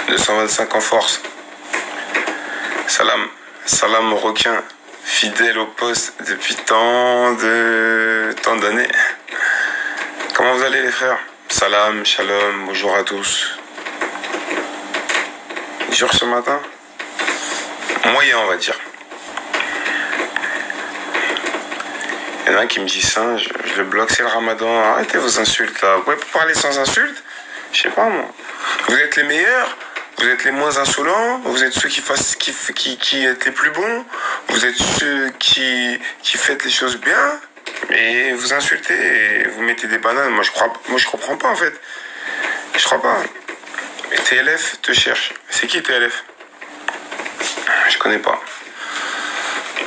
225 en force. Salam, salam au requin, fidèle au poste depuis tant d'années. Comment vous allez les frères? Salam, shalom, bonjour à tous. Dur ce matin? Moyen, on va dire. Il y en a un qui me dit ça, je le bloque, c'est le ramadan. Arrêtez vos insultes là. Vous pouvez pas parler sans insultes? Je sais pas moi. Vous êtes les meilleurs, vous êtes les moins insolents, vous êtes ceux qui êtes les plus bons, vous êtes ceux qui faites les choses bien, et vous insultez et vous mettez des bananes. Moi je comprends pas en fait. Je crois pas. Mais TLF te cherche. C'est qui TLF? Je connais pas.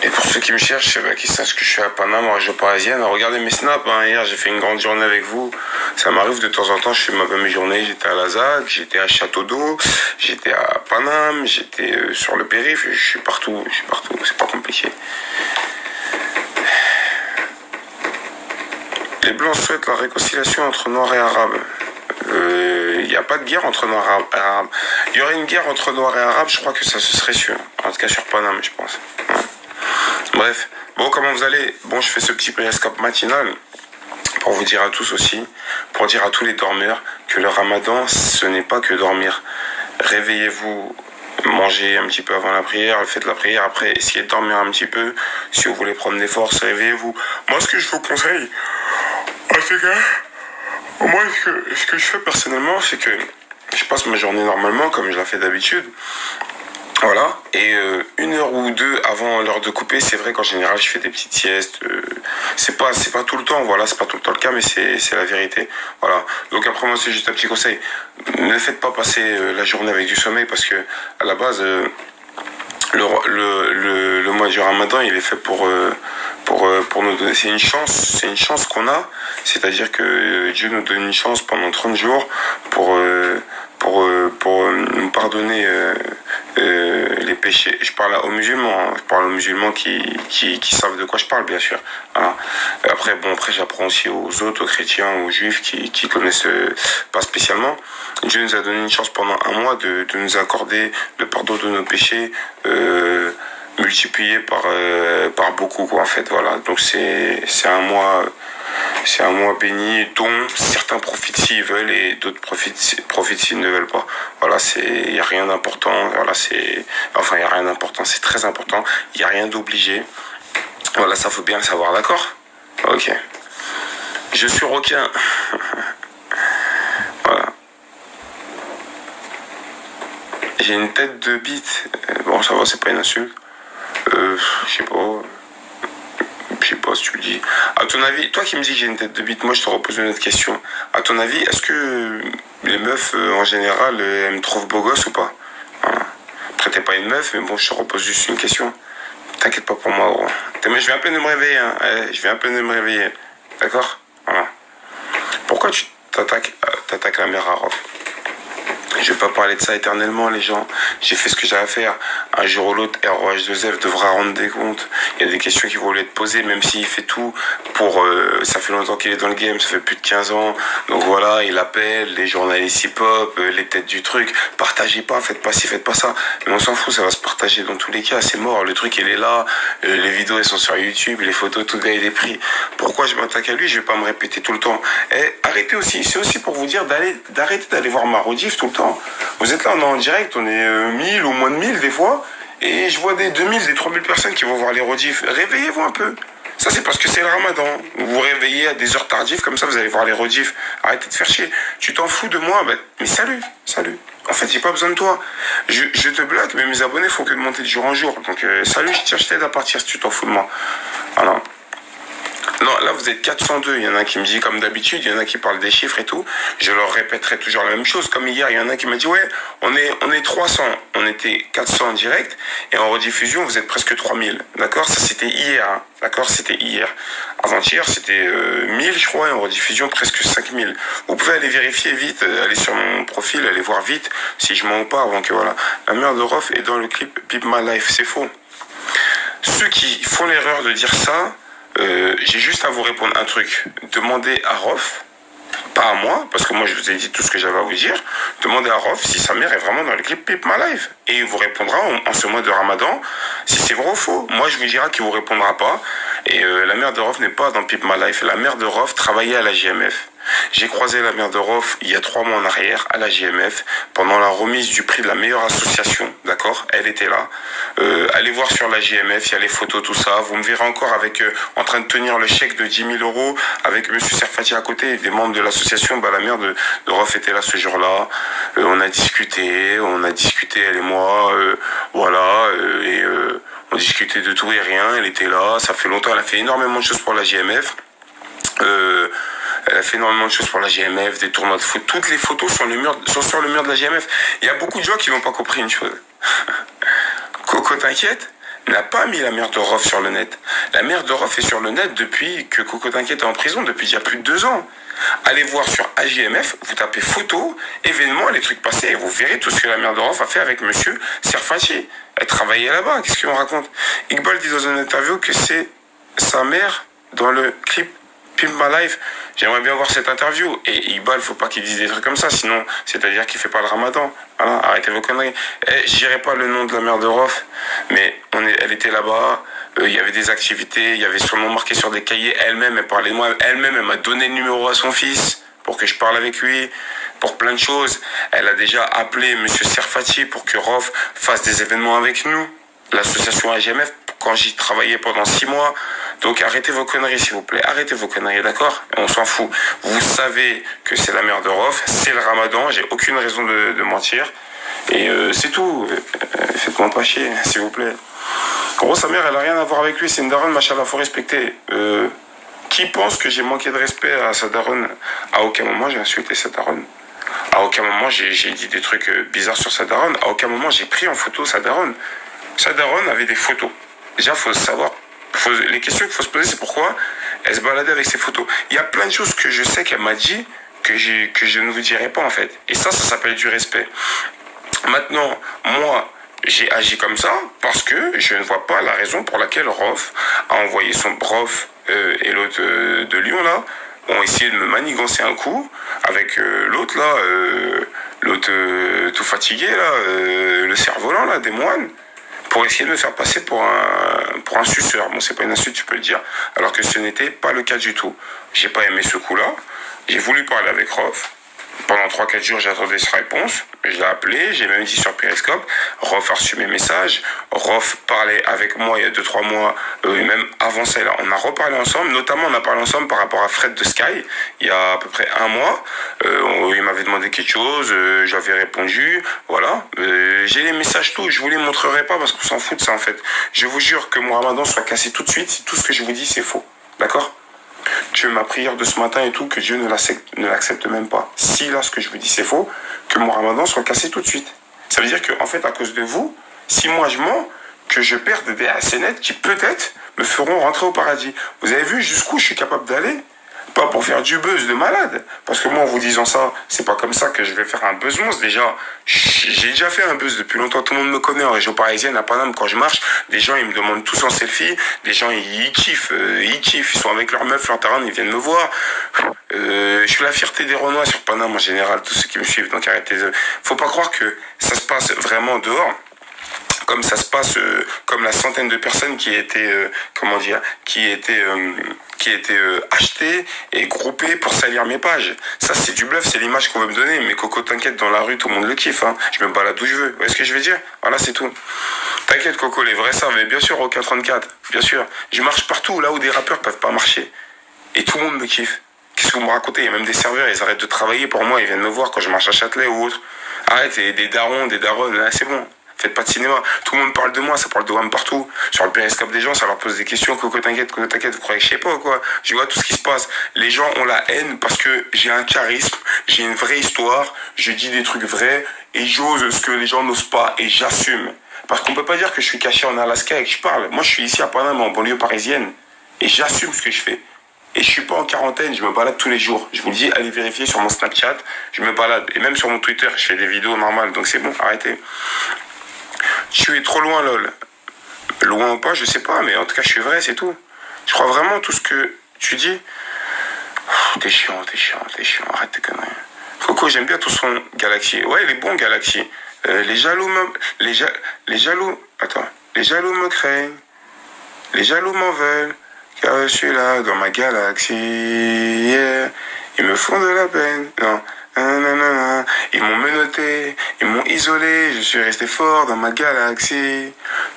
Et pour ceux qui me cherchent, qui sachent que je suis à Paname, en région parisienne, regardez mes snaps. Hier, j'ai fait une grande journée avec vous. Ça m'arrive de temps en temps, je fais ma même journée. J'étais à Lazac, j'étais à Château d'Eau, j'étais à Paname, j'étais sur le périph'. Je suis partout. C'est pas compliqué. Les Blancs souhaitent la réconciliation entre Noirs et Arabes. Il n'y a pas de guerre entre Noirs et Arabes. Il y aurait une guerre entre Noirs et Arabes, je crois que ça se serait sûr. En tout cas sur Paname, je pense. Ouais. Bref, bon, comment vous allez? Bon, je fais ce petit périscope matinal pour vous dire à tous aussi, pour dire à tous les dormeurs que le ramadan, ce n'est pas que dormir. Réveillez-vous, mangez un petit peu avant la prière, faites la prière, après essayez de dormir un petit peu. Si vous voulez prendre des forces, réveillez-vous. Moi, ce que je vous conseille, en tout cas, moi, ce que je fais personnellement, c'est que je passe ma journée normalement, comme je la fais d'habitude. Voilà, et 1 heure ou 2 avant l'heure de couper, c'est vrai qu'en général je fais des petites siestes, c'est pas tout le temps, voilà, c'est pas tout le temps le cas, mais c'est la vérité, voilà. Donc après moi c'est juste un petit conseil, ne faites pas passer la journée avec du sommeil, parce que à la base le mois du Ramadan il est fait pour nous donner, c'est une chance qu'on a, c'est-à-dire que Dieu nous donne une chance pendant 30 jours pour nous pardonner les péchés. Je parle aux musulmans, qui savent de quoi je parle, bien sûr. Voilà. Après j'apprends aussi aux autres, aux chrétiens, aux juifs qui connaissent pas spécialement. Dieu nous a donné une chance pendant un mois de nous accorder le pardon de nos péchés, multiplié par beaucoup, quoi, en fait. Voilà. Donc c'est un mois béni dont certains profitent s'ils veulent et d'autres profitent s'ils ne veulent pas. Voilà, il y a rien d'important. Voilà, il y a rien d'important. C'est très important. Il y a rien d'obligé. Voilà, ça faut bien le savoir, d'accord? Ok. Je suis requin. Voilà. J'ai une tête de bite. Bon, ça va, c'est pas une insulte. Je sais pas si tu le dis. À ton avis, toi qui me dis que j'ai une tête de bite, moi je te repose une autre question. À ton avis, est-ce que les meufs en général elles me trouvent beau gosse ou pas? Voilà. Après t'es pas une meuf, mais bon, je te repose juste une question. T'inquiète pas pour moi, gros. Mais je viens à peine de me réveiller, hein. Je viens à peine de me réveiller. D'accord? Voilà. Pourquoi tu t'attaques la mère à Rof? Je vais pas parler de ça éternellement, les gens. J'ai fait ce que j'avais à faire. Un jour ou l'autre, ROH2F devra rendre des comptes. Il y a des questions qui vont lui être posées, même s'il fait tout pour... ça fait longtemps qu'il est dans le game, ça fait plus de 15 ans. Donc voilà, il appelle les journalistes hip-hop, les têtes du truc. Partagez pas, faites pas ci, faites pas ça. Mais on s'en fout, ça va se partager dans tous les cas. C'est mort, le truc il est là. Les vidéos elles sont sur YouTube, les photos, tout le gars il est pris. Pourquoi je m'attaque à lui? Je vais pas me répéter tout le temps. Arrêtez aussi, c'est aussi pour vous dire d'arrêter d'aller voir ma rediff tout le temps. Vous êtes là, on est en direct, on est 1000 ou moins de 1000 des fois, et je vois des 2000, des 3000 personnes qui vont voir les rediffs. Réveillez-vous un peu. Ça, c'est parce que c'est le ramadan. Vous vous réveillez à des heures tardives, comme ça, vous allez voir les rediffs. Arrêtez de faire chier. Tu t'en fous de moi? Mais salut. En fait, j'ai pas besoin de toi. Je te bloque, mais mes abonnés font que de monter de jour en jour. Donc, salut, je t'aide à partir si tu t'en fous de moi. Voilà. Non, là vous êtes 402, il y en a un qui me dit comme d'habitude, il y en a qui parlent des chiffres et tout, je leur répéterai toujours la même chose, comme hier, il y en a qui m'a dit ouais, on est 300, on était 400 en direct, et en rediffusion vous êtes presque 3000, d'accord? Ça c'était hier, hein. D'accord, c'était hier. Avant-hier c'était 1000 je crois, et en rediffusion presque 5000. Vous pouvez aller vérifier vite, aller sur mon profil, aller voir vite si je mens ou pas, avant que voilà. La mère de Rof est dans le clip Pip My Life, c'est faux. Ceux qui font l'erreur de dire ça, j'ai juste à vous répondre un truc. Demandez à Rof Pas à moi, parce que moi je vous ai dit tout ce que j'avais à vous dire. Demandez à Rof si sa mère est vraiment dans le clip Pimp My Life. Et il vous répondra en ce mois de Ramadan si c'est vrai ou faux. Moi je vous dirai qu'il vous répondra pas. Et la mère de Rof n'est pas dans Pimp My Life. La mère de Rof travaillait à la JMF. J'ai croisé la mère de Rof il y a 3 mois en arrière à la JMF pendant la remise du prix de la meilleure association, d'accord? Elle était là. Allez voir sur la JMF, il y a les photos, tout ça. Vous me verrez encore avec en train de tenir le chèque de 10 000 euros avec Monsieur Serfati à côté et des membres de l'association. Bah, la mère de Rof était là ce jour-là. On a discuté, elle et moi, voilà, et on discutait de tout et rien. Elle était là, ça fait longtemps, elle a fait énormément de choses pour la JMF. Elle a fait énormément de choses pour la GMF, des tournois de foot. Toutes les photos sont sur le mur de la GMF. Il y a beaucoup de gens qui n'ont pas compris une chose. Coco T'inquiète n'a pas mis la mère de Rof sur le net. La mère de Rof est sur le net depuis que Coco T'inquiète est en prison, depuis il y a plus de 2 ans. Allez voir sur AJMF, vous tapez photos, événements, les trucs passés, et vous verrez tout ce que la mère de Rof a fait avec Monsieur Serfati. Elle travaillait là-bas, qu'est-ce qu'on raconte? Iqbal dit dans une interview que c'est sa mère dans le clip Pimp My Life. J'aimerais bien voir cette interview. Et Iqbal, faut pas qu'il dise des trucs comme ça, sinon, c'est-à-dire qu'il fait pas le ramadan. Voilà, arrêtez vos conneries. Je dirais pas le nom de la mère de Rof, mais elle était là-bas, il y avait des activités, il y avait son nom marqué sur des cahiers, elle-même, elle parlait de moi, elle-même, elle m'a donné le numéro à son fils, pour que je parle avec lui, pour plein de choses. Elle a déjà appelé Monsieur Serfati pour que Rof fasse des événements avec nous, l'association AGMF, quand j'y travaillais pendant 6 mois. Donc arrêtez vos conneries s'il vous plaît, arrêtez vos conneries, d'accord? On s'en fout. Vous savez que c'est la mère de Rof, c'est le ramadan, j'ai aucune raison de mentir. Et c'est tout, faites-moi pas chier, s'il vous plaît. En gros, sa mère, elle a rien à voir avec lui, c'est une daronne, machallah, faut respecter. Qui pense que j'ai manqué de respect à sa daronne? À aucun moment j'ai insulté sa daronne. À aucun moment j'ai dit des trucs bizarres sur sa daronne. À aucun moment j'ai pris en photo sa daronne. Sa daronne avait des photos. Déjà, faut savoir. Les questions qu'il faut se poser, c'est pourquoi elle se baladait avec ses photos. Il y a plein de choses que je sais qu'elle m'a dit que je ne vous dirai pas en fait. Et ça s'appelle du respect. Maintenant, moi, j'ai agi comme ça parce que je ne vois pas la raison pour laquelle Rof a envoyé son Rof et l'autre de Lyon là ont essayé de me manigancer un coup avec l'autre là, l'autre tout fatigué là, le cerf-volant là, des moines, pour essayer de me faire passer pour un suceur. Bon, c'est pas une insulte, tu peux le dire. Alors que ce n'était pas le cas du tout. J'ai pas aimé ce coup-là. J'ai voulu parler avec Rof. Pendant 3-4 jours, j'attendais sa réponse. Je l'ai appelé, j'ai même dit sur Periscope. Rof a reçu mes messages. Rof parlait avec moi il y a 2-3 mois, et même avant ça, là, on a reparlé ensemble. Notamment, on a parlé ensemble par rapport à Fred de Sky, il y a à peu près 1 mois. Il m'avait demandé quelque chose, j'avais répondu. Voilà. J'ai les messages tout, je vous les montrerai pas parce qu'on s'en fout de ça en fait. Je vous jure que mon ramadan soit cassé tout de suite si tout ce que je vous dis c'est faux. D'accord? Que ma prière de ce matin et tout, que Dieu ne l'accepte même pas. Si là, ce que je vous dis, c'est faux, que mon ramadan soit cassé tout de suite. Ça veut dire que, en fait, à cause de vous, si moi je mens, que je perde des ASNet qui peut-être me feront rentrer au paradis. Vous avez vu jusqu'où je suis capable d'aller? Pas pour faire du buzz de malade. Parce que moi, en vous disant ça, c'est pas comme ça que je vais faire un buzz monstre. Déjà, j'ai déjà fait un buzz depuis longtemps. Tout le monde me connaît en région parisienne, à Paname, quand je marche. Des gens, ils me demandent tous en selfie. Des gens, ils kiffent. Ils sont avec leur meuf, leur taranne, ils viennent me voir. Je suis la fierté des Renois sur Paname en général, tous ceux qui me suivent. Donc arrêtez. Faut pas croire que ça se passe vraiment dehors. Comme ça se passe, comme la centaine de personnes qui étaient, qui étaient achetées et groupées pour salir mes pages. Ça, c'est du bluff, c'est l'image qu'on veut me donner. Mais Coco, t'inquiète, dans la rue, tout le monde le kiffe. Hein. Je me balade où je veux. Vous voyez ce que je veux dire? Voilà, c'est tout. T'inquiète, Coco, les vrais savent. Mais bien sûr, au 434, bien sûr. Je marche partout, là où des rappeurs peuvent pas marcher. Et tout le monde me kiffe. Qu'est-ce que vous me racontez? Il y a même des serveurs, ils arrêtent de travailler pour moi. Ils viennent me voir quand je marche à Châtelet ou autre. Arrête, des darons, des daronnes, là, c'est bon. Faites pas de cinéma. Tout le monde parle de moi, ça parle de WAM partout. Sur le périscope des gens, ça leur pose des questions. Coco, t'inquiète, vous croyez que je sais pas, quoi. Je vois tout ce qui se passe. Les gens ont la haine parce que j'ai un charisme, j'ai une vraie histoire, je dis des trucs vrais et j'ose ce que les gens n'osent pas et j'assume. Parce qu'on peut pas dire que je suis caché en Alaska et que je parle. Moi, je suis ici à Panama, en banlieue parisienne. Et j'assume ce que je fais. Et je suis pas en quarantaine, je me balade tous les jours. Je vous le dis, allez vérifier sur mon Snapchat, je me balade. Et même sur mon Twitter, je fais des vidéos normales. Donc c'est bon, arrêtez. Tu es trop loin, lol. Loin ou pas, je sais pas, mais en tout cas, je suis vrai, c'est tout. Je crois vraiment tout ce que tu dis. T'es chiant, arrête tes conneries. Coco, j'aime bien tout son Galaxy. Ouais, il est bon, Galaxy. Les jaloux les jaloux... Attends. Les jaloux me craignent. Les jaloux m'en veulent. Car je suis là dans ma galaxie. Yeah. Ils me font de la peine. Non. Nanana. Ils m'ont menotté. Ils m'ont isolé. Je suis resté fort dans ma galaxie.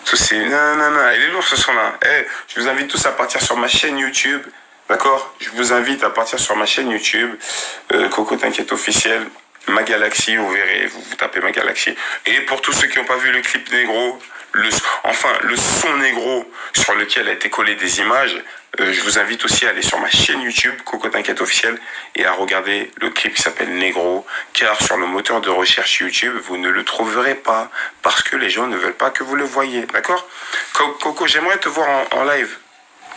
Tous ces nanana. Il est lourd ce son-là. Hey, je vous invite tous à partir sur ma chaîne YouTube. D'accord? Je vous invite à partir sur ma chaîne YouTube. Coco t'inquiète officiel. Ma Galaxie, vous verrez, vous tapez Ma Galaxie. Et pour tous ceux qui n'ont pas vu le clip négro, le son négro sur lequel a été collé des images, je vous invite aussi à aller sur ma chaîne YouTube, Coco t'inquiète officiel, et à regarder le clip qui s'appelle Négro, car sur le moteur de recherche YouTube, vous ne le trouverez pas, parce que les gens ne veulent pas que vous le voyez, d'accord? Coco, j'aimerais te voir en live.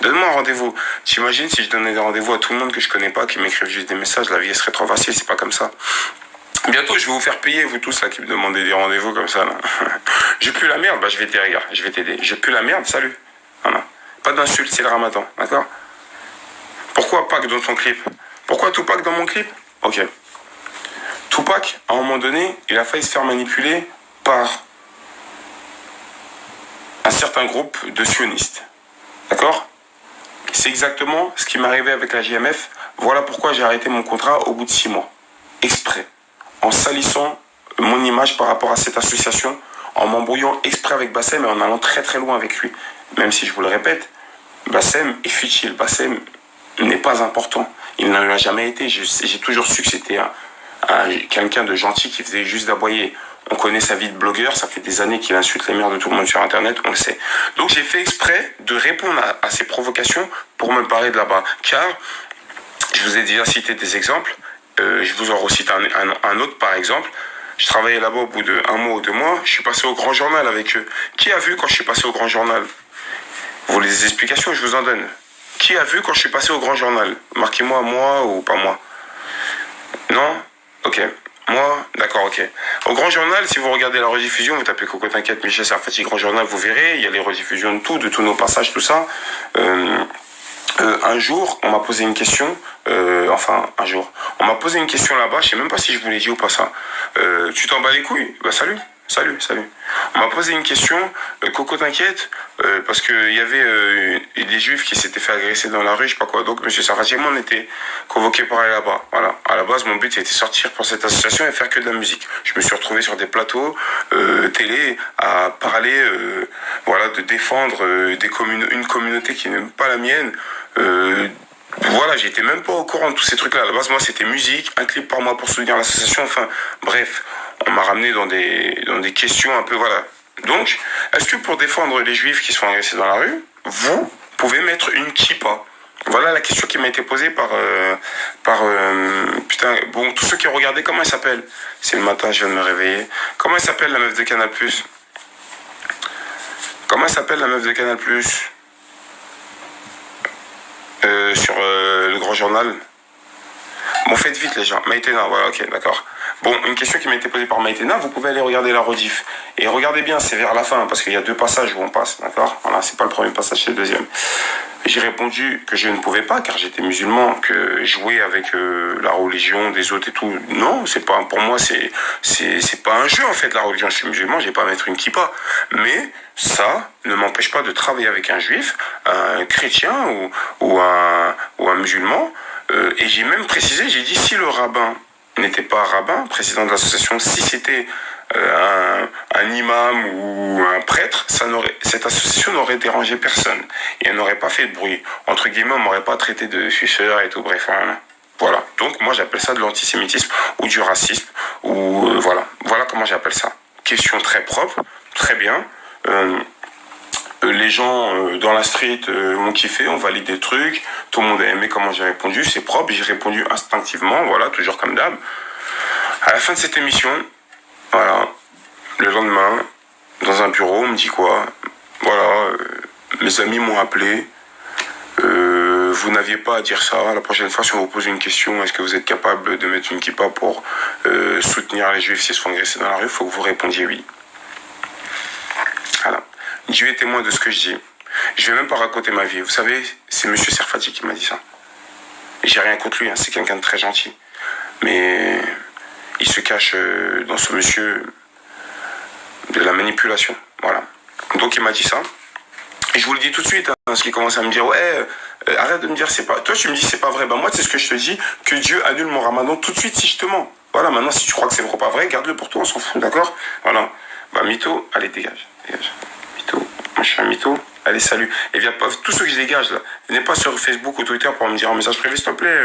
Donne-moi un rendez-vous. T'imagines si je donnais des rendez-vous à tout le monde que je connais pas, qui m'écrivent juste des messages, la vie serait trop facile, c'est pas comme ça. Bientôt, je vais vous faire payer, vous tous, là, qui me demandez des rendez-vous comme ça, là. J'ai plus la merde, bah, je vais t'aider, regarde, je vais t'aider. J'ai plus la merde, salut. Voilà. Pas d'insultes, c'est le ramadan, d'accord? Pourquoi Pâques dans ton clip? Pourquoi Tupac dans mon clip? Ok. Tupac, à un moment donné, il a failli se faire manipuler par un certain groupe de sionistes. D'accord? C'est exactement ce qui m'est arrivé avec la JMF. Voilà pourquoi j'ai arrêté mon contrat au bout de 6 mois. Exprès. En salissant mon image par rapport à cette association, en m'embrouillant exprès avec Bassem et en allant très très loin avec lui. Même si je vous le répète, Bassem est futile. Bassem n'est pas important. Il n'en a jamais été. J'ai toujours su que c'était quelqu'un de gentil qui faisait juste d'aboyer. On connaît sa vie de blogueur, ça fait des années qu'il insulte les mères de tout le monde sur Internet, on le sait. Donc j'ai fait exprès de répondre à ces provocations pour me parler de là-bas. Car, je vous ai déjà cité des exemples, je vous en recite un autre par exemple. Je travaillais là-bas au bout d'1 mois ou 2 mois, je suis passé au Grand Journal avec eux. Qui a vu quand je suis passé au Grand Journal? Vous voulez des explications? Je vous en donne. Qui a vu quand je suis passé au Grand Journal? Marquez-moi, moi ou pas moi. Non? Ok. Moi, d'accord, ok. Au Grand Journal, si vous regardez la rediffusion, vous tapez Coco t'inquiète, Michel Serfati, Grand Journal, vous verrez, il y a les rediffusions de tous nos passages, tout ça. Un jour, on m'a posé une question, on m'a posé une question là-bas, je sais même pas si je vous l'ai dit ou pas ça. Tu t'en bats les couilles? Bah salut. On m'a posé une question, Coco t'inquiète, parce qu'il y avait des juifs qui s'étaient fait agresser dans la rue, je sais pas quoi. Donc monsieur Sarfati et moi on était convoqués pour aller là-bas. Voilà. À la base mon but était de sortir pour cette association et faire que de la musique. Je me suis retrouvé sur des plateaux télé à parler, de défendre une communauté qui n'est pas la mienne. Voilà, j'étais même pas au courant de tous ces trucs-là. À la base, moi, c'était musique, un clip par mois pour soutenir l'association. Enfin, bref, on m'a ramené dans des questions un peu, voilà. Donc, est-ce que pour défendre les juifs qui sont agressés dans la rue, vous pouvez mettre une kippa? Voilà la question qui m'a été posée par tous ceux qui ont regardé, comment elle s'appelle? C'est le matin, je viens de me réveiller. Comment elle s'appelle, la meuf de Canal+? Comment elle s'appelle, la meuf de Canal+? Sur le Grand Journal. Bon, faites vite les gens. Maïtena, voilà, ok, d'accord. Bon, une question qui m'a été posée par Maïtena, vous pouvez aller regarder la rediff. Et regardez bien, c'est vers la fin, parce qu'il y a 2 passages où on passe, d'accord? Voilà, c'est pas le premier passage, c'est le deuxième. J'ai répondu que je ne pouvais pas, car j'étais musulman, que jouer avec la religion des autres et tout, non, c'est pas, pour moi, c'est pas un jeu, en fait, la religion. Je suis musulman, j'ai pas à mettre une kippa. Mais ça ne m'empêche pas de travailler avec un juif, un chrétien ou un musulman. Et j'ai même précisé, j'ai dit, si le rabbin n'était pas rabbin, président de l'association, si c'était un imam ou un prêtre, cette association n'aurait dérangé personne. Et elle n'aurait pas fait de bruit. Entre guillemets, on m'aurait pas traité de suceur et tout, bref. Voilà. Donc, moi, j'appelle ça de l'antisémitisme ou du racisme. Ou voilà. Voilà comment j'appelle ça. Question très propre, très bien. Les gens dans la street m'ont kiffé, on valide des trucs, tout le monde a aimé comment j'ai répondu, c'est propre, j'ai répondu instinctivement, voilà, toujours comme d'hab. À la fin de cette émission, voilà, le lendemain, dans un bureau, on me dit quoi? Voilà, mes amis m'ont appelé, vous n'aviez pas à dire ça, la prochaine fois si on vous pose une question, est-ce que vous êtes capable de mettre une kippa pour soutenir les juifs s'ils se font agresser dans la rue, il faut que vous répondiez oui. Voilà. Dieu est témoin de ce que je dis. Je vais même pas raconter ma vie. Vous savez, c'est monsieur Serfati qui m'a dit ça. J'ai rien contre lui, hein, c'est quelqu'un de très gentil. Mais il se cache dans ce monsieur de la manipulation. Voilà. Donc il m'a dit ça. Et je vous le dis tout de suite, hein, parce qu'il commence à me dire, ouais, arrête de me dire, c'est pas... Toi, tu me dis, c'est pas vrai. Bah moi, c'est ce que je te dis, que Dieu annule mon ramadan tout de suite si je te mens. Voilà, maintenant, si tu crois que c'est pas vrai, garde-le pour toi, on s'en fout, d'accord? Voilà. Bah, mytho, allez, dégage. Mytho, moi, je suis un mytho. Allez, salut. Et viens pas, tous ceux que je dégage, là, venez pas sur Facebook ou Twitter pour me dire un message privé, s'il te plaît,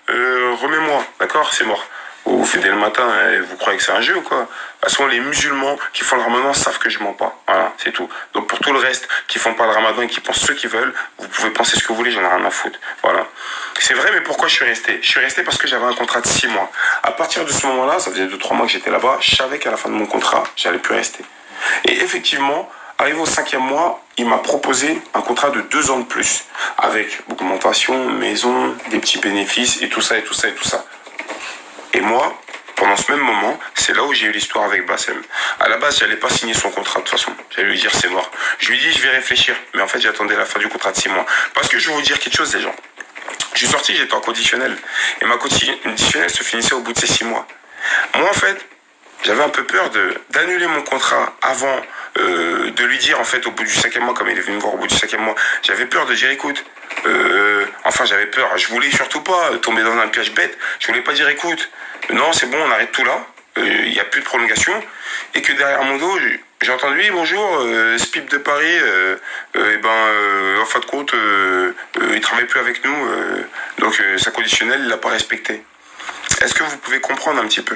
remets-moi, d'accord? C'est mort. Vous faites dès le matin et vous croyez que c'est un jeu ou quoi? De toute façon, les musulmans qui font le ramadan savent que je mens pas. Voilà, c'est tout. Donc pour tout le reste qui font pas le ramadan et qui pensent ce qu'ils veulent, vous pouvez penser ce que vous voulez, j'en ai rien à foutre. Voilà. C'est vrai, mais pourquoi je suis resté? Je suis resté parce que j'avais un contrat de 6 mois. À partir de ce moment-là, ça faisait 2-3 mois que j'étais là-bas, je savais qu'à la fin de mon contrat, j'allais plus rester. Et effectivement, arrivé au 5e mois, il m'a proposé un contrat de 2 ans de plus, avec augmentation, maison, des petits bénéfices et tout ça et tout ça et tout ça. Et moi, pendant ce même moment, c'est là où j'ai eu l'histoire avec Bassem. À la base, j'allais pas signer son contrat de toute façon. J'allais lui dire c'est mort. Je lui ai dit je vais réfléchir. Mais en fait, j'attendais la fin du contrat de 6 mois. Parce que je vais vous dire quelque chose, les gens. Je suis sorti, j'étais en conditionnel. Et ma conditionnelle se finissait au bout de ces 6 mois. Moi, en fait, j'avais un peu peur d'annuler mon contrat avant de lui dire, en fait, au bout du 5e mois, comme il est venu me voir au bout du 5e mois, j'avais peur de dire, écoute, j'avais peur. Je voulais surtout pas tomber dans un piège bête. Je voulais pas dire, écoute, non, c'est bon, on arrête tout là. Il n'y a plus de prolongation. Et que derrière mon dos, j'ai entendu, oui, bonjour, Spip de Paris, en fin de compte, il travaille plus avec nous, donc sa conditionnelle, il l'a pas respecté. Est-ce que vous pouvez comprendre un petit peu?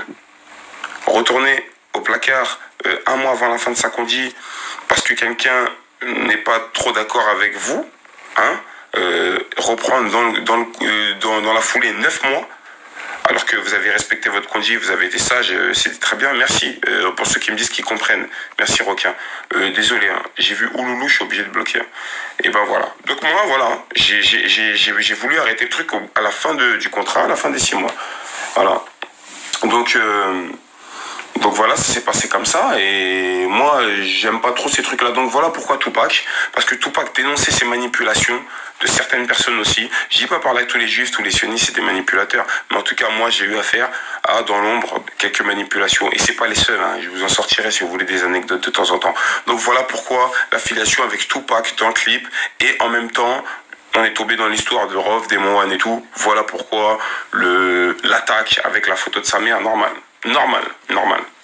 Retourner au placard 1 mois avant la fin de sa condi parce que quelqu'un n'est pas trop d'accord avec vous, hein, reprendre dans la foulée 9 mois, alors que vous avez respecté votre condi, vous avez été sage, c'est très bien, merci pour ceux qui me disent qu'ils comprennent. Merci Roquin. Désolé, hein, j'ai vu Ouloulou, je suis obligé de bloquer. Et ben voilà. Donc moi, voilà, j'ai voulu arrêter le truc à la fin du contrat, à la fin des 6 mois. Voilà. Donc voilà, ça s'est passé comme ça et moi j'aime pas trop ces trucs là. Donc voilà pourquoi Tupac, parce que Tupac dénonçait ces manipulations de certaines personnes aussi. Je dis pas par là que tous les juifs, tous les sionistes c'est des manipulateurs, mais en tout cas moi j'ai eu affaire à dans l'ombre quelques manipulations et c'est pas les seuls, hein. Je vous en sortirai si vous voulez des anecdotes de temps en temps. Donc voilà pourquoi l'affiliation avec Tupac dans le clip et en même temps on est tombé dans l'histoire de Rov, des Mohan et tout. Voilà pourquoi l'attaque avec la photo de sa mère, normal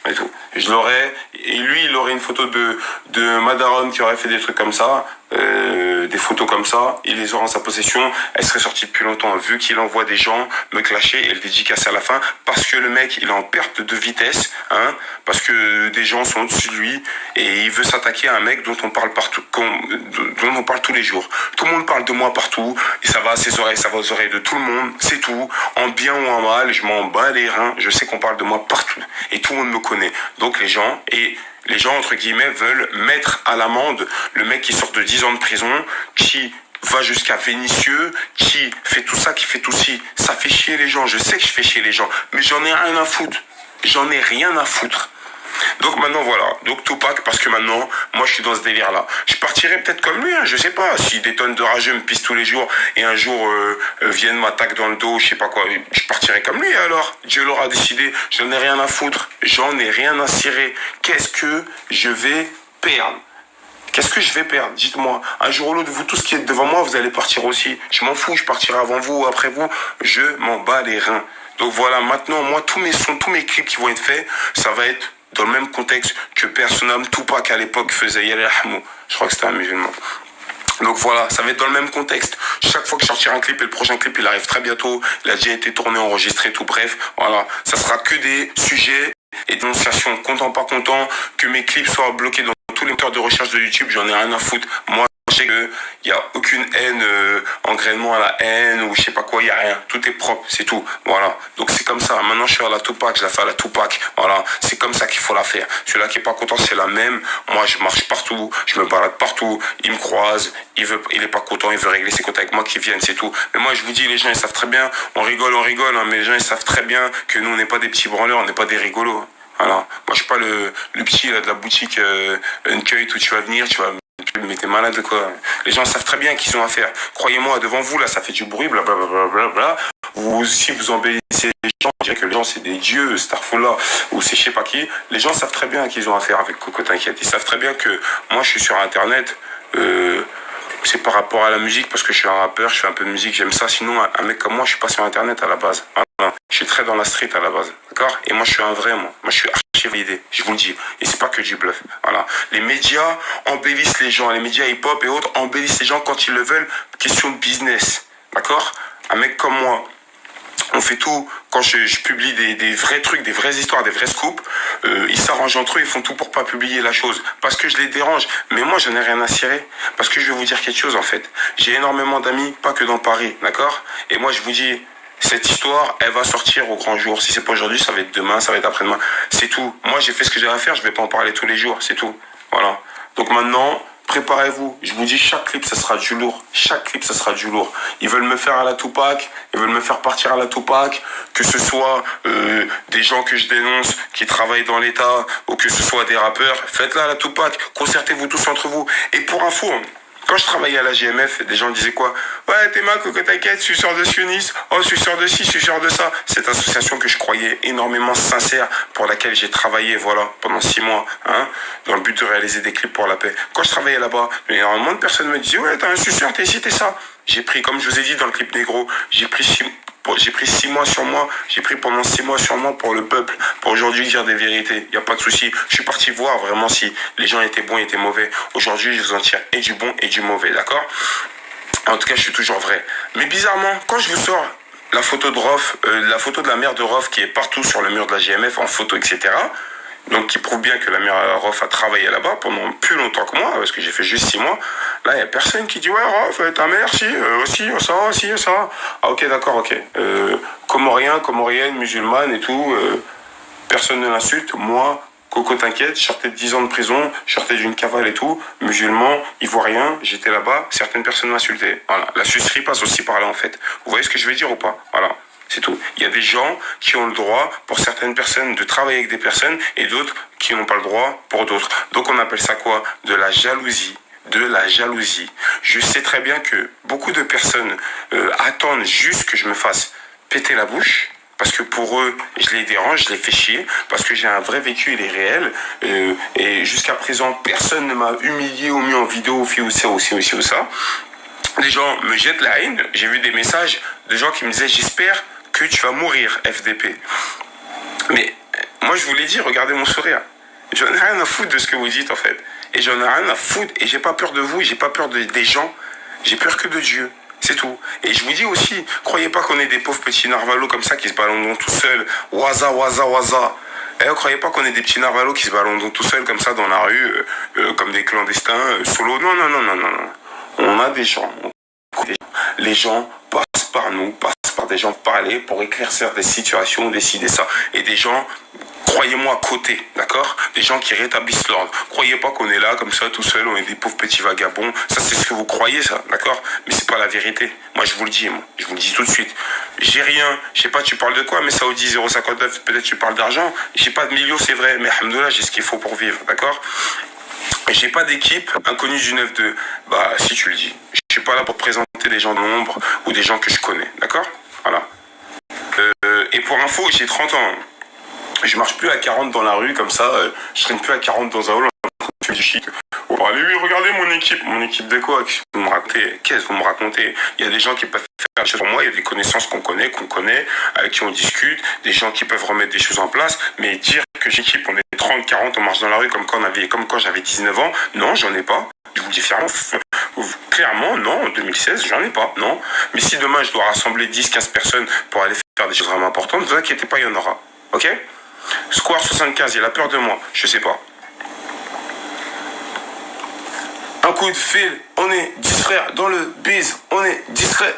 et tout. Je l'aurais, et lui il aurait une photo de Madaron qui aurait fait des trucs comme ça, des photos comme ça, il les aurait en sa possession, elle serait sortie depuis longtemps, vu qu'il envoie des gens me clasher et le dédicacer à la fin, parce que le mec il est en perte de vitesse, hein, parce que des gens sont au-dessus de lui, et il veut s'attaquer à un mec dont on parle partout, dont on parle tous les jours. Tout le monde parle de moi partout, et ça va à ses oreilles, ça va aux oreilles de tout le monde, c'est tout, en bien ou en mal, je m'en bats les reins, je sais qu'on parle de moi partout, et tout le monde me connaît. Donc les gens, entre guillemets, veulent mettre à l'amende le mec qui sort de 10 ans de prison, qui va jusqu'à Vénissieux, qui fait tout ça, qui fait tout ci. Ça fait chier les gens, je sais que je fais chier les gens, mais j'en ai rien à foutre. J'en ai rien à foutre. Donc maintenant voilà, donc Tupac, parce que maintenant, moi je suis dans ce délire là. Je partirai peut-être comme lui, hein, je sais pas, si des tonnes de rageux me pissent tous les jours et un jour viennent m'attaquer dans le dos, je sais pas quoi, je partirai comme lui alors. Dieu l'aura décidé, j'en ai rien à foutre, j'en ai rien à cirer. Qu'est-ce que je vais perdre? Qu'est-ce que je vais perdre? Dites-moi. Un jour ou l'autre, vous tous qui êtes devant moi, vous allez partir aussi. Je m'en fous, je partirai avant vous ou après vous, je m'en bats les reins. Donc voilà, maintenant, moi, tous mes sons, tous mes clips qui vont être faits, ça va être dans le même contexte que Personam Tupac à l'époque faisait Yel Hamou. Je crois que c'était un musulman. Donc voilà, ça va être dans le même contexte. Chaque fois que je sortirai un clip, et le prochain clip il arrive très bientôt, il a déjà été tourné, enregistré, tout bref. Voilà, ça sera que des sujets et dénonciations, content pas content, que mes clips soient bloqués dans tous les moteurs de recherche de YouTube, j'en ai rien à foutre. Moi, je sais qu'il n'y a aucune haine, engrainement à la haine ou je sais pas quoi, il n'y a rien. Tout est propre, c'est tout. Voilà. Donc c'est comme ça. Maintenant, je suis à la Tupac, je la fais à la Tupac. Voilà. C'est comme ça qu'il faut la faire. Celui-là qui est pas content, c'est la même. Moi, je marche partout, je me balade partout. Il me croise, il est pas content, il veut régler ses comptes avec moi, qu'il vienne, c'est tout. Mais moi, je vous dis, les gens, ils savent très bien. On rigole, hein, mais les gens, ils savent très bien que nous, on n'est pas des petits branleurs, on n'est pas des rigolos. Voilà. Moi, je suis pas le petit là, de la boutique Uncut où tu vas venir, tu vas mais t'es malade quoi. Les gens savent très bien qu'ils ont affaire. Croyez-moi, devant vous, là, ça fait du bruit, blablabla. Vous aussi, vous embellissez les gens, on dirait que les gens, c'est des dieux, Starfall, ou c'est je sais pas qui. Les gens savent très bien qu'ils ont affaire avec Coco, t'inquiète. Ils savent très bien que moi, je suis sur Internet, c'est par rapport à la musique, parce que je suis un rappeur, je fais un peu de musique, j'aime ça. Sinon, un mec comme moi, je suis pas sur Internet à la base. Je suis très dans la street à la base, d'accord? Et moi, je suis un vrai, moi. Moi, je suis archi validé, je vous le dis. Et c'est pas que du bluff, voilà. Les médias embellissent les gens, les médias hip-hop et autres embellissent les gens quand ils le veulent. Question de business, d'accord? Un mec comme moi, on fait tout, quand je publie des vrais trucs, des vraies histoires, des vrais scoops, ils s'arrangent entre eux, ils font tout pour pas publier la chose, parce que je les dérange, mais moi je n'ai rien à cirer, parce que je vais vous dire quelque chose en fait, j'ai énormément d'amis, pas que dans Paris, d'accord? Et moi je vous dis, cette histoire, elle va sortir au grand jour, si c'est pas aujourd'hui, ça va être demain, ça va être après-demain, c'est tout, moi j'ai fait ce que j'ai à faire, je vais pas en parler tous les jours, c'est tout, voilà, donc maintenant, préparez-vous, je vous dis, chaque clip, ça sera du lourd. Chaque clip, ça sera du lourd. Ils veulent me faire à la Tupac, ils veulent me faire partir à la Tupac, que ce soit des gens que je dénonce, qui travaillent dans l'État, ou que ce soit des rappeurs, faites-la à la Tupac, concertez-vous tous entre vous. Et pour info, quand je travaillais à la GMF, des gens disaient quoi? Ouais, t'es mal, Coco, t'inquiète, suceur de sionistes. Oh, suceur de ci, suceur de ça. Cette association que je croyais énormément sincère, pour laquelle j'ai travaillé, voilà, pendant 6 mois, hein, dans le but de réaliser des clips pour la paix. Quand je travaillais là-bas, énormément de personnes me disaient, ouais, t'as un suceur, t'es ci, t'es ça. J'ai pris, comme je vous ai dit dans le clip Négro, j'ai pris 6 mois sur moi, j'ai pris pendant 6 mois sur moi pour le peuple, pour aujourd'hui dire des vérités, il n'y a pas de souci. Je suis parti voir vraiment si les gens étaient bons, étaient mauvais. Aujourd'hui, je vous en tire et du bon et du mauvais, d'accord? En tout cas, je suis toujours vrai. Mais bizarrement, quand je vous sors la photo de Rof, la photo de la mère de Rof qui est partout sur le mur de la GMF en photo, etc., donc qui prouve bien que la mère Rof a travaillé là-bas pendant plus longtemps que moi, parce que j'ai fait juste 6 mois. Là, il n'y a personne qui dit, ouais, Rof, ta mère, si, aussi, ça. Ah, ok, d'accord, ok. Comorienne, musulmane et tout, personne ne l'insulte. Moi, Coco, t'inquiète, je sortais de 10 ans de prison, je sortais d'une cavale et tout, musulman, ivoirien, j'étais là-bas, certaines personnes m'insultaient. Voilà, la sucerie passe aussi par là, en fait. Vous voyez ce que je veux dire ou pas? Voilà. C'est tout. Il y a des gens qui ont le droit, pour certaines personnes, de travailler avec des personnes et d'autres qui n'ont pas le droit pour d'autres. Donc on appelle ça quoi? De la jalousie. De la jalousie. Je sais très bien que beaucoup de personnes attendent juste que je me fasse péter la bouche. Parce que pour eux, je les dérange, je les fais chier, parce que j'ai un vrai vécu, il est réel. Et jusqu'à présent, personne ne m'a humilié ou mis en vidéo, ou ça. Les gens me jettent la haine. J'ai vu des messages de gens qui me disaient, j'espère que tu vas mourir, FDP. Mais moi, je vous l'ai dit, regardez mon sourire. J'en ai rien à foutre de ce que vous dites, en fait. Et j'en ai rien à foutre. Et j'ai pas peur de vous, et j'ai pas peur des gens. J'ai peur que de Dieu. C'est tout. Et je vous dis aussi, croyez pas qu'on est des pauvres petits narvalos comme ça qui se baladent tout seuls. Waza. Et croyez pas qu'on est des petits narvalos qui se baladent tout seuls comme ça dans la rue, comme des clandestins, solo. Non. On a des gens. Les gens passent par nous, passent par des gens parler pour éclaircir des situations, décider ça. Et des gens, croyez-moi, à côté, d'accord? Des gens qui rétablissent l'ordre. Croyez pas qu'on est là, comme ça, tout seul, on est des pauvres petits vagabonds. Ça, c'est ce que vous croyez, ça, d'accord? Mais c'est pas la vérité. Moi, je vous le dis, Je vous le dis tout de suite. J'ai rien. Je sais pas, tu parles de quoi, mais Saoudi 0,59, peut-être tu parles d'argent. J'ai pas de millions, c'est vrai, mais alhamdoulilah, j'ai ce qu'il faut pour vivre, d'accord? J'ai pas d'équipe inconnue du 9-2. Bah, si tu le dis. Je suis pas là pour présenter des gens de l'ombre ou des gens que je connais, d'accord? Voilà. Et pour info, j'ai 30 ans. Je marche plus à 40 dans la rue, comme ça, je traîne plus à 40 dans un hall, du chic. Oh, allez, oui, regardez mon équipe de quoi? Qu'est-ce que vous me racontez? Il y a des gens qui peuvent faire des choses pour moi, il y a des connaissances qu'on connaît, avec qui on discute, des gens qui peuvent remettre des choses en place, mais dire que j'ai équipe, on est 30, 40, on marche dans la rue comme quand j'avais 19 ans, non, j'en ai pas. Je vous le dis clairement, non, en 2016, j'en ai pas, non. Mais si demain je dois rassembler 10, 15 personnes pour aller faire des choses vraiment importantes, ne vous inquiétez pas, il y en aura. Ok? Square 75, il a peur de moi, je sais pas. Un coup de fil, on est 10 frères dans le biz, on est discret.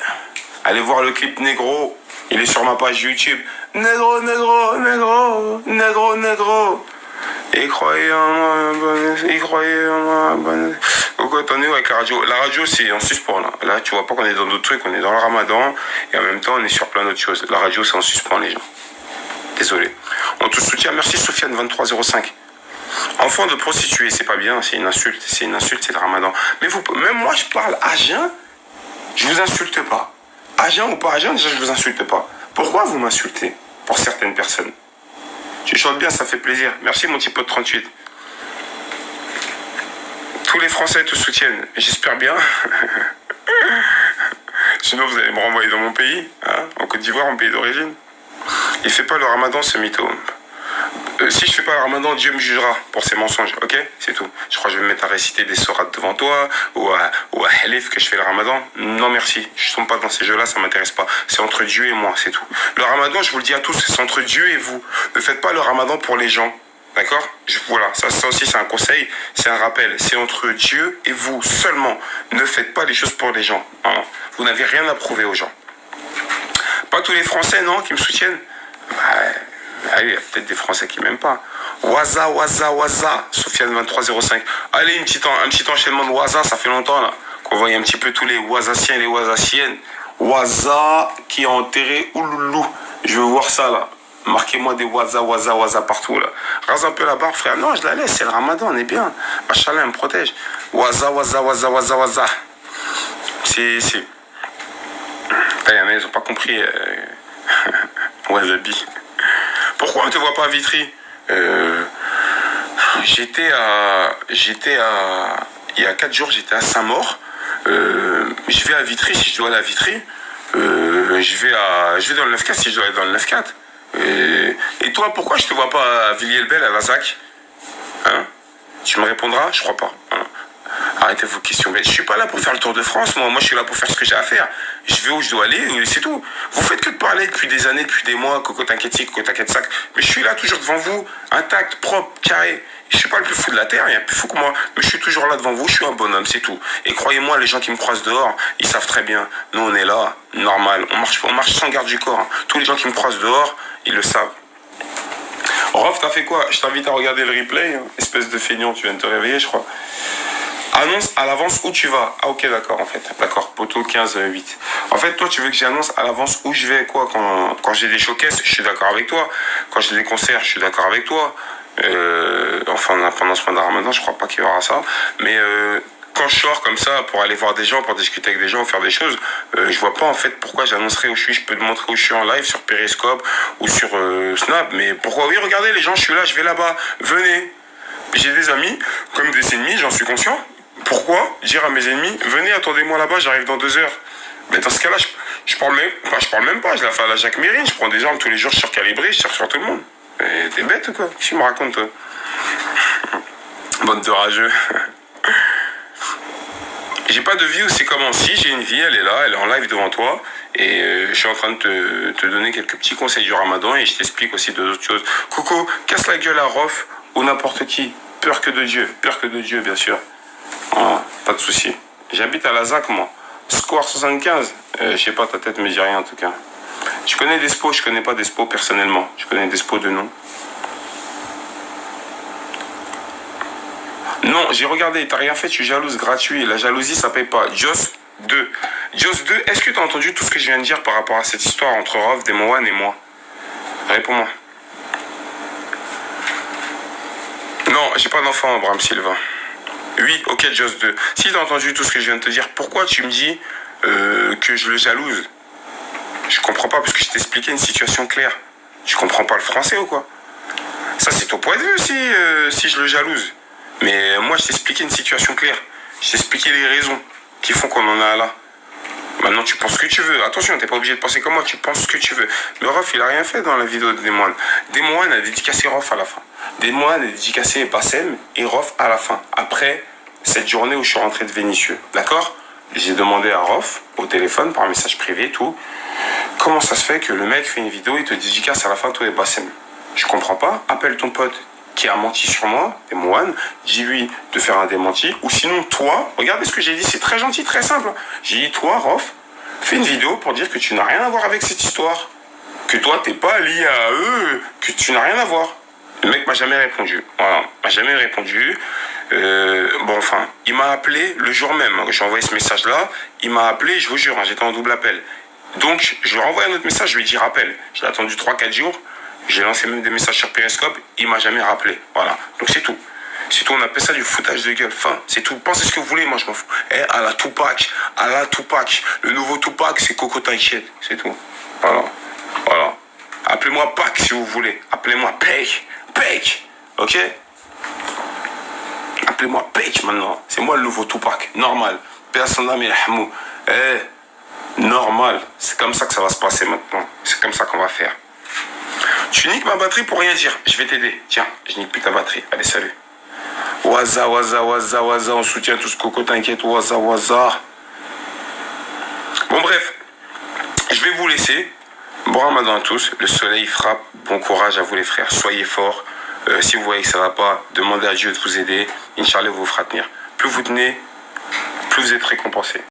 Allez voir le clip Négro, il est sur ma page YouTube. Négro. Il croyait en moi, Coco, t'en es où avec la radio? La radio, c'est en suspens, là. Là, tu vois pas qu'on est dans d'autres trucs, on est dans le ramadan, et en même temps, on est sur plein d'autres choses. La radio, c'est en suspens, les gens. Désolé. On te soutient. Merci, Sofiane, 2305. Enfant de prostituée, c'est pas bien, c'est une insulte, c'est le ramadan. Mais vous, même moi, je parle à jeun, je vous insulte pas. À jeun ou pas à jeun, déjà, je vous insulte pas. Pourquoi vous m'insultez? Pour certaines personnes. Tu chantes bien, ça fait plaisir. Merci, mon petit pote 38. Tous les Français te soutiennent, j'espère bien. Sinon, vous allez me renvoyer dans mon pays, hein, en Côte d'Ivoire, mon pays d'origine. Il fait pas le ramadan, ce mytho. Si je fais pas le ramadan, Dieu me jugera pour ces mensonges, ok? C'est tout. Je crois que je vais me mettre à réciter des sourates devant toi, ou à halif que je fais le ramadan. Non merci, je tombe pas dans ces jeux-là, ça m'intéresse pas. C'est entre Dieu et moi, c'est tout. Le ramadan, je vous le dis à tous, c'est entre Dieu et vous. Ne faites pas le ramadan pour les gens, d'accord? Voilà, ça aussi c'est un conseil, c'est un rappel. C'est entre Dieu et vous seulement. Ne faites pas les choses pour les gens. Hein. Vous n'avez rien à prouver aux gens. Pas tous les Français, non, qui me soutiennent? Allez, il y a peut-être des Français qui m'aiment pas. Waza, Waza, Waza, Sofiane 2305. Allez, un petit enchaînement de Waza, ça fait longtemps là qu'on voyait un petit peu tous les Wazaciens et les Wazaciennes. Waza qui a enterré Ouloulou. Je veux voir ça là. Marquez-moi des Waza, Waza, Waza partout là. Rase un peu la barre, frère. Non, je la laisse, c'est le ramadan, on est bien. Machallah, elle me protège. Waza, Waza, Waza, Waza, Waza. C'est. Ils ont pas compris. Wasabi. Pourquoi on ne te voit pas à Vitry? J'étais il y a 4 jours, j'étais à Saint-Maur. Je vais à Vitry si je dois aller à Vitry. Je vais dans le 9-4 si je dois aller dans le 9-4. Et toi, pourquoi je te vois pas à Villiers-le-Bel, à la ZAC? Hein? Tu me répondras? Je crois pas. Hein? Arrêtez vos questions. Mais je suis pas là pour faire le tour de France, moi je suis là pour faire ce que j'ai à faire. Je vais où je dois aller, et c'est tout. Vous faites que de parler depuis des années, depuis des mois, Coco t'inquiète, Coco t'inquiète sac. Mais je suis là toujours devant vous, intact, propre, carré. Je suis pas le plus fou de la terre, il y a plus fou que moi. Mais je suis toujours là devant vous, je suis un bonhomme, c'est tout. Et croyez-moi, les gens qui me croisent dehors, ils savent très bien. Nous on est là, normal. On marche sans garde du corps. Hein. Tous les gens qui me croisent dehors, ils le savent. Rof, t'as fait quoi? Je t'invite à regarder le replay. Hein. Espèce de feignant, tu viens de te réveiller, je crois. Annonce à l'avance où tu vas. Ah ok, d'accord, en fait. D'accord, poteau 15-8. En fait, toi, tu veux que j'annonce à l'avance où je vais, quoi, quand j'ai des showcases, je suis d'accord avec toi. Quand j'ai des concerts, je suis d'accord avec toi. Enfin, pendant ce mois de Ramadan, je crois pas qu'il y aura ça. Mais quand je sors comme ça pour aller voir des gens, pour discuter avec des gens, faire des choses, je vois pas en fait pourquoi j'annoncerai où je suis. Je peux te montrer où je suis en live sur Periscope ou sur Snap. Mais pourquoi? Oui, regardez, les gens, je suis là, je vais là-bas. Venez. J'ai des amis, comme des ennemis, j'en suis conscient. Pourquoi dire à mes ennemis, venez, attendez-moi là-bas, j'arrive dans 2 heures. Mais dans ce cas-là, je parle même pas, je la fais à la Jacques Mérine, je prends des armes tous les jours, je tire calibré, je tire sur tout le monde. T'es bête ou quoi? Qu'est-ce que tu me racontes, toi? Bande de rageux. J'ai pas de vie ou c'est comment? Si, j'ai une vie, elle est là, elle est en live devant toi. Et je suis en train de te donner quelques petits conseils du ramadan et je t'explique aussi d'autres choses. Coucou, casse la gueule à Rof ou n'importe qui. Peur que de Dieu, bien sûr. Ah, pas de souci. J'habite à la ZAC, moi. Square 75. Je sais pas, ta tête me dit rien en tout cas. Je connais Despo, je connais pas Despo personnellement. Je connais Despo de nom. Non, j'ai regardé, t'as rien fait, tu es jalouse, gratuit. La jalousie, ça paye pas. Joss 2. Joss 2, est-ce que t'as entendu tout ce que je viens de dire par rapport à cette histoire entre Rof, Demoan et moi? Réponds-moi. Non, j'ai pas d'enfant, Abraham Silva. Oui, ok, Joss 2. Si t'as entendu tout ce que je viens de te dire, pourquoi tu me dis que je le jalouse? Je comprends pas, parce que je t'ai expliqué une situation claire. Tu comprends pas le français ou quoi? Ça, c'est ton point de vue si je le jalouse. Mais moi, je t'ai expliqué une situation claire. Je t'ai expliqué les raisons qui font qu'on en a là. Maintenant, tu penses ce que tu veux. Attention, t'es pas obligé de penser comme moi, tu penses ce que tu veux. Mais Rof, il a rien fait dans la vidéo de Demoan. Demoan a dédicacé Rof à la fin. Demoan a dédicacé Bassem et Rof à la fin. Après cette journée où je suis rentré de Vénissieux. D'accord? J'ai demandé à Rof, au téléphone, par message privé, tout. Comment ça se fait que le mec fait une vidéo et te dédicace à la fin, toi et Bassem? Je comprends pas. Appelle ton pote qui a menti sur moi, Demoan, dis-lui de faire un démenti. Ou sinon, toi, regardez ce que j'ai dit, c'est très gentil, très simple. J'ai dit, toi, Rof, fais une vidéo pour dire que tu n'as rien à voir avec cette histoire. Que toi, t'es pas lié à eux, que tu n'as rien à voir. Le mec m'a jamais répondu. Voilà, m'a jamais répondu. Bon, enfin, il m'a appelé le jour même. J'ai envoyé ce message-là. Il m'a appelé, je vous jure, j'étais en double appel. Donc, je lui ai renvoyé un autre message, je lui ai dit rappel. Je l'ai attendu 3-4 jours. J'ai lancé même des messages sur Periscope. Il m'a jamais rappelé. Voilà. Donc, c'est tout. tout, on appelle ça du foutage de gueule. Enfin, c'est tout. Pensez ce que vous voulez, moi je m'en fous. À la Tupac, le nouveau Tupac, c'est Coco T'inquiète, c'est tout. Voilà. Voilà. Appelez-moi Pac si vous voulez. Appelez-moi Peck. Ok? Appelez-moi Peck maintenant. C'est moi le nouveau Tupac. Normal. Personne n'a mis Hamou. Normal. C'est comme ça que ça va se passer maintenant. C'est comme ça qu'on va faire. Tu niques ma batterie pour rien dire. Je vais t'aider. Tiens, je nique plus ta batterie. Allez, salut. Waza. On soutient tout ce Coco T'inquiète. Waza. Bon, bref. Je vais vous laisser. Bon ramadan à tous. Le soleil frappe. Bon courage à vous les frères. Soyez forts. Si vous voyez que ça va pas, demandez à Dieu de vous aider. Inch'Allah vous fera tenir. Plus vous tenez, plus vous êtes récompensé.